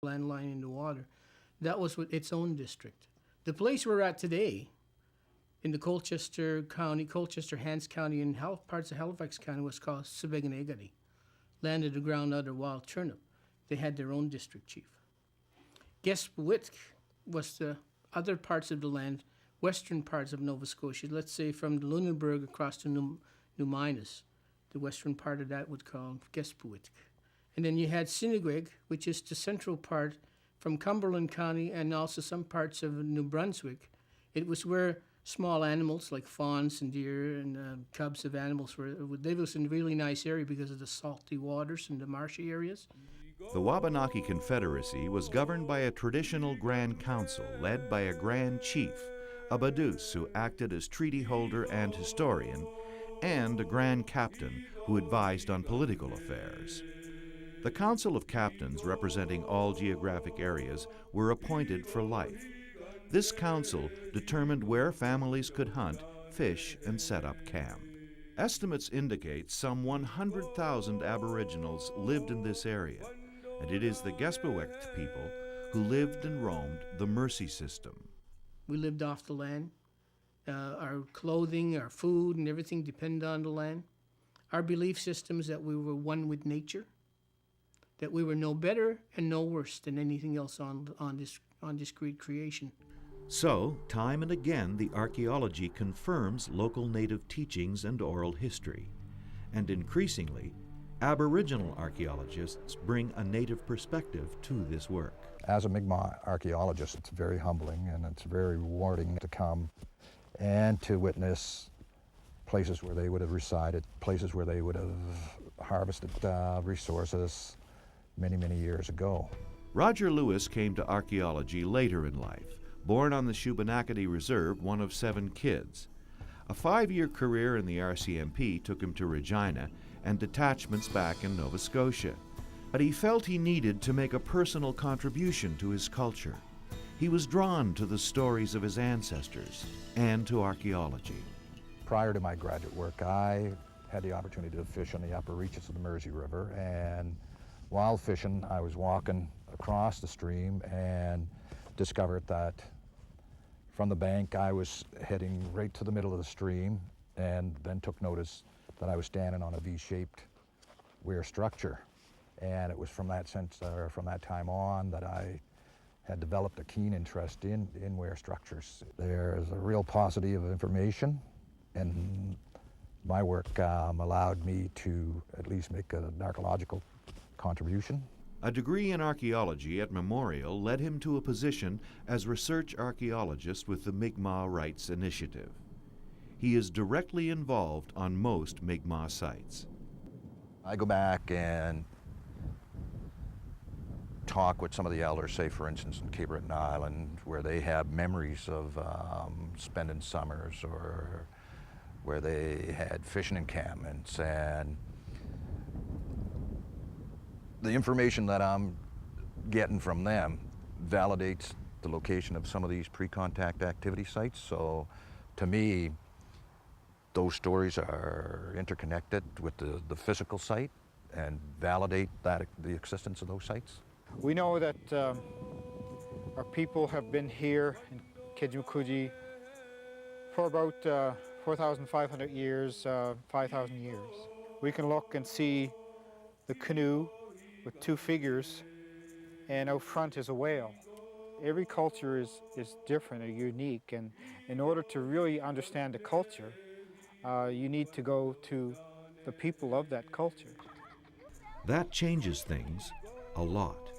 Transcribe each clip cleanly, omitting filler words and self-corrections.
landline in the water. That was with its own district. The place we're at today, in the Colchester County, Colchester, Hants County, and parts of Halifax County, was called Sebeganegati, land of the ground under wild turnip. They had their own district chief. Guestwick was the other parts of the land, western parts of Nova Scotia, let's say from Lunenburg across to New Minas. The western part of that would call Guestwick. And then you had Sinigweg, which is the central part from Cumberland County and also some parts of New Brunswick. It was where small animals like fawns and deer and cubs of animals would live. It was in a really nice area because of the salty waters and the marshy areas. The Wabanaki Confederacy was governed by a traditional Grand Council led by a Grand Chief, a Badus who acted as treaty holder and historian, and a Grand Captain who advised on political affairs. The Council of Captains, representing all geographic areas, were appointed for life. This council determined where families could hunt, fish, and set up camp. Estimates indicate some 100,000 Aboriginals lived in this area, and it is the Guestwick people who lived and roamed the Mercy system. We lived off the land. Our clothing, our food, and everything depended on the land. Our belief system is that we were one with nature, that we were no better and no worse than anything else on this great creation. So, time and again, the archaeology confirms local native teachings and oral history. And increasingly, Aboriginal archaeologists bring a native perspective to this work. As a Mi'kmaq archaeologist, it's very humbling and it's very rewarding to come and to witness places where they would have resided, places where they would have harvested resources many, many years ago. Roger Lewis came to archaeology later in life. Born on the Wabanaki Reserve, one of 7 kids. A 5-year career in the RCMP took him to Regina and detachments back in Nova Scotia. But he felt he needed to make a personal contribution to his culture. He was drawn to the stories of his ancestors and to archaeology. Prior to my graduate work, I had the opportunity to fish on the upper reaches of the Mersey River, and while fishing, I was walking across the stream and discovered that from the bank I was heading right to the middle of the stream, and then took notice that I was standing on a V-shaped weir structure. And it was from that time on that I had developed a keen interest in weir structures. There's a real paucity of information, and my work allowed me to at least make an archaeological contribution. A degree in archaeology at Memorial led him to a position as research archaeologist with the Mi'kmaq Rights Initiative. He is directly involved on most Mi'kmaq sites. I go back and talk with some of the elders, say for instance in Cape Breton Island, where they have memories of spending summers, or where they had fishing encampments, and the information that I'm getting from them validates the location of some of these pre-contact activity sites. So to me, those stories are interconnected with the physical site and validate the existence of those sites. We know that our people have been here in Kejimkujik for about 4,500 years, 5,000 years. We can look and see the canoe with 2 figures, and out front is a whale. Every culture is different or unique, and in order to really understand the culture, you need to go to the people of that culture. That changes things a lot.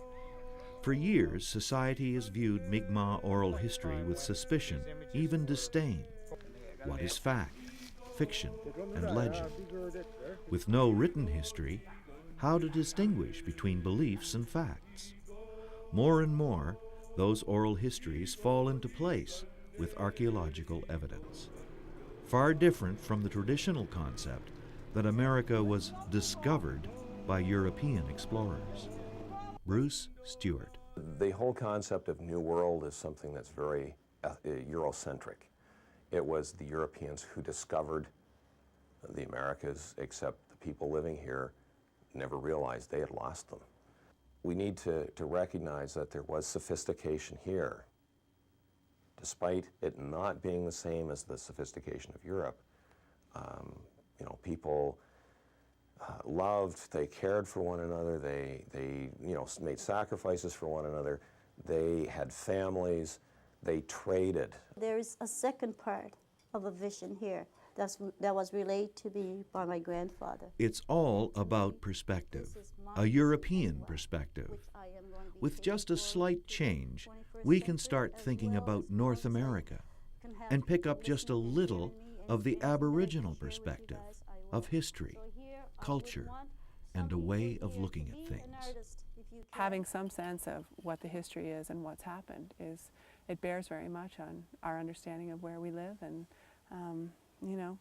For years, society has viewed Mi'kmaq oral history with suspicion, even disdain. What is fact, fiction, and legend? With no written history, how to distinguish between beliefs and facts? More and more, those oral histories fall into place with archaeological evidence. Far different from the traditional concept that America was discovered by European explorers. Bruce Stewart. The whole concept of New World is something that's very Eurocentric. It was the Europeans who discovered the Americas, except the people living here never realized they had lost them. we need to recognize that there was sophistication here. Despite it not being the same as the sophistication of Europe, you know, people loved, they cared for one another, they you know, made sacrifices for one another, they had families, they traded. There's a second part of a vision here that was relayed to me by my grandfather. It's all about perspective, a European perspective. With just a slight change, we can start thinking about North America and pick up just a little of the Aboriginal perspective of history, culture, and a way of looking at things. Having some sense of what the history is and what's happened it bears very much on our understanding of where we live and you know,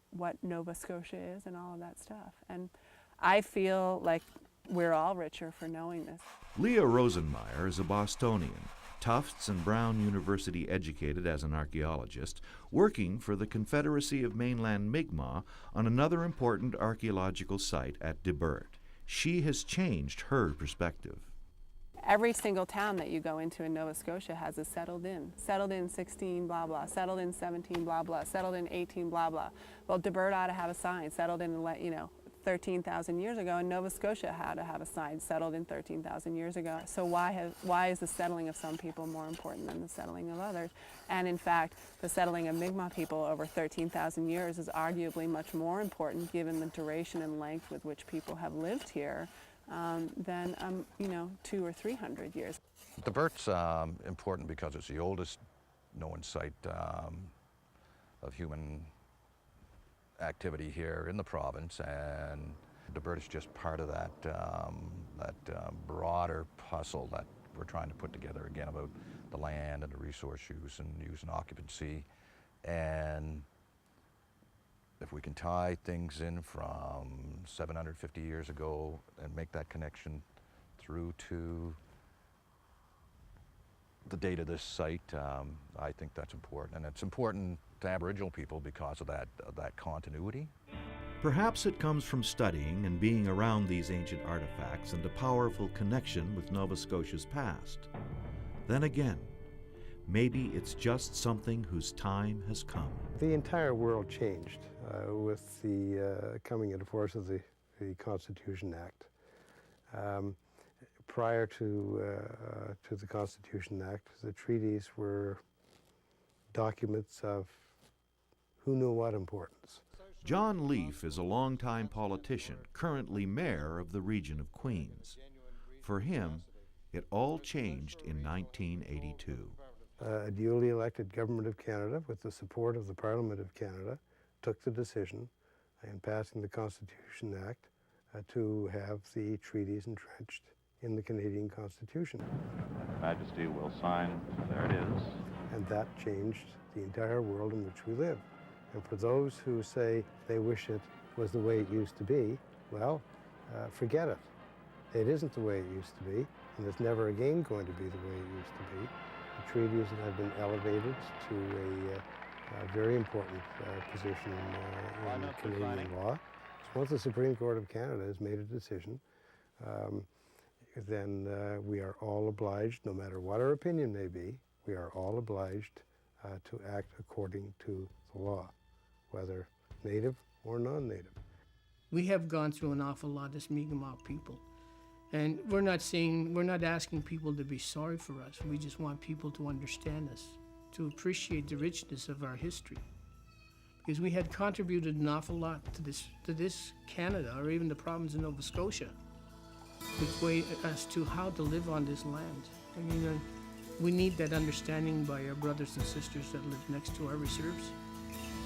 what Nova Scotia is and all of that stuff. And I feel like we're all richer for knowing this. Leah Rosenmeyer is a Bostonian, Tufts and Brown University educated as an archaeologist, working for the Confederacy of Mainland Mi'kmaq on another important archaeological site at Debert. She has changed her perspective. Every single town that you go into in Nova Scotia has a settled in 16 blah blah, settled in 17 blah blah, settled in 18 blah blah. Well, Debert ought to have a sign, settled in, you know, 13,000 years ago, and Nova Scotia had to have a sign, settled in 13,000 years ago. So why is the settling of some people more important than the settling of others? And in fact, the settling of Mi'kmaq people over 13,000 years is arguably much more important given the duration and length with which people have lived here than you know, 200 or 300 years. Debert's important because it's the oldest known site of human activity here in the province, and Debert is just part of that broader puzzle that we're trying to put together again about the land and the resource use and occupancy. And if we can tie things in from 750 years ago and make that connection through to the date of this site, I think that's important. And it's important to Aboriginal people because of that continuity. Perhaps it comes from studying and being around these ancient artifacts and a powerful connection with Nova Scotia's past. Then again, maybe it's just something whose time has come. The entire world changed with the coming into force of the Constitution Act. Prior to the Constitution Act, the treaties were documents of who knew what importance. John Leaf is a longtime politician, currently mayor of the region of Queens. For him, it all changed in 1982. A duly elected government of Canada, with the support of the Parliament of Canada, took the decision in passing the Constitution Act to have the treaties entrenched in the Canadian Constitution. Majesty will sign. There it is. And that changed the entire world in which we live. And for those who say they wish it was the way it used to be, well, forget it. It isn't the way it used to be, and it's never again going to be the way it used to be. The treaties have been elevated to a very important position in Canadian law. So once the Supreme Court of Canada has made a decision, then we are all obliged, no matter what our opinion may be, we are all obliged to act according to the law, whether native or non-native. We have gone through an awful lot as Mi'kmaq people. And we're not asking people to be sorry for us. We just want people to understand us, to appreciate the richness of our history. Because we had contributed an awful lot to this Canada, or even the province of Nova Scotia, with way as to how to live on this land. I mean, we need that understanding by our brothers and sisters that live next to our reserves.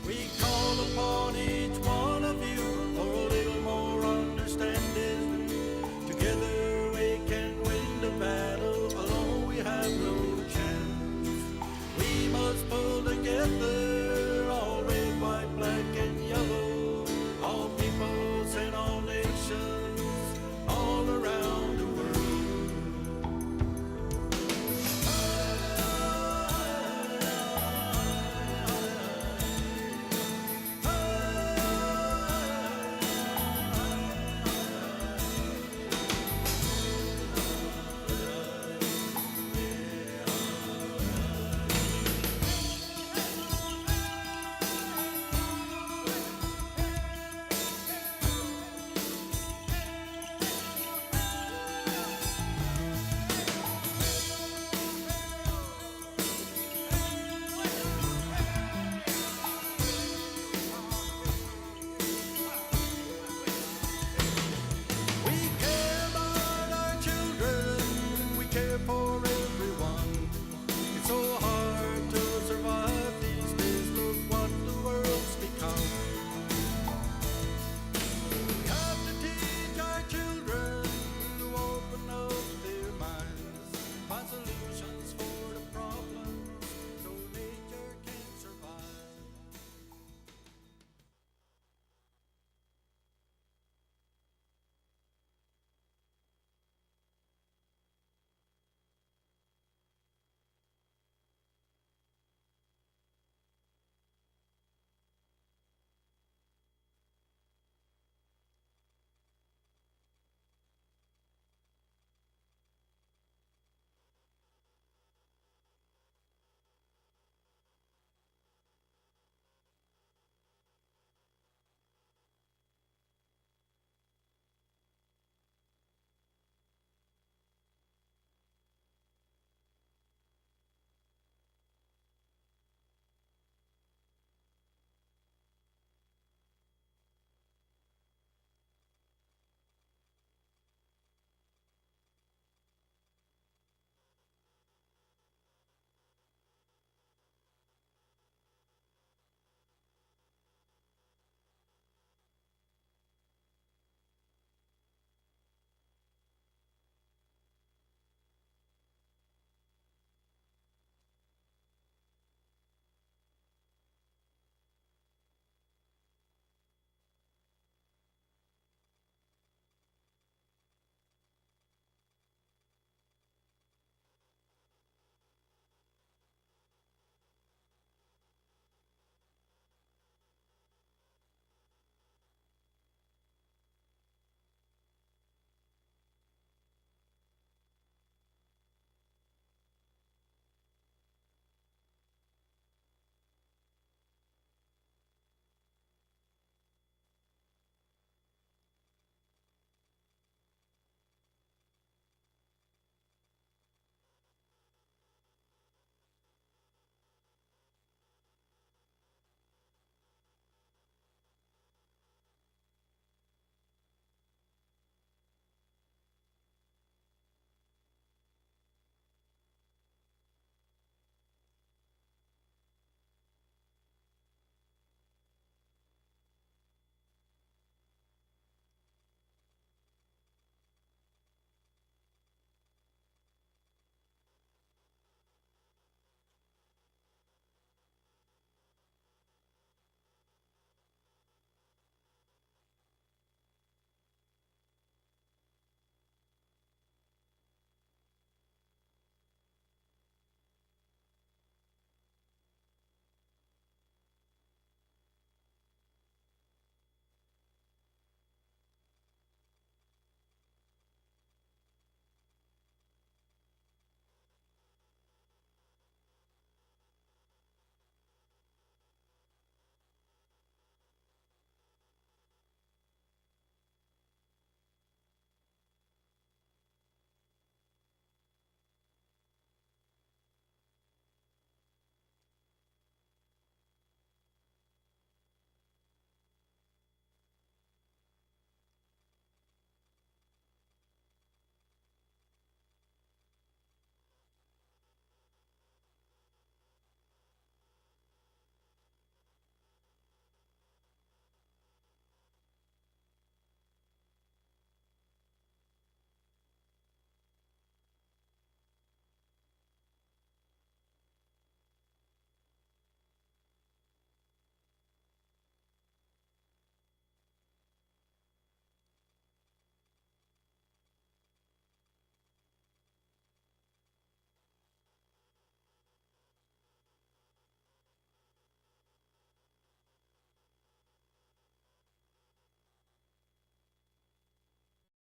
We call upon each one of you for a little more understanding. Together we can win the battle, alone we have no chance. We must pull together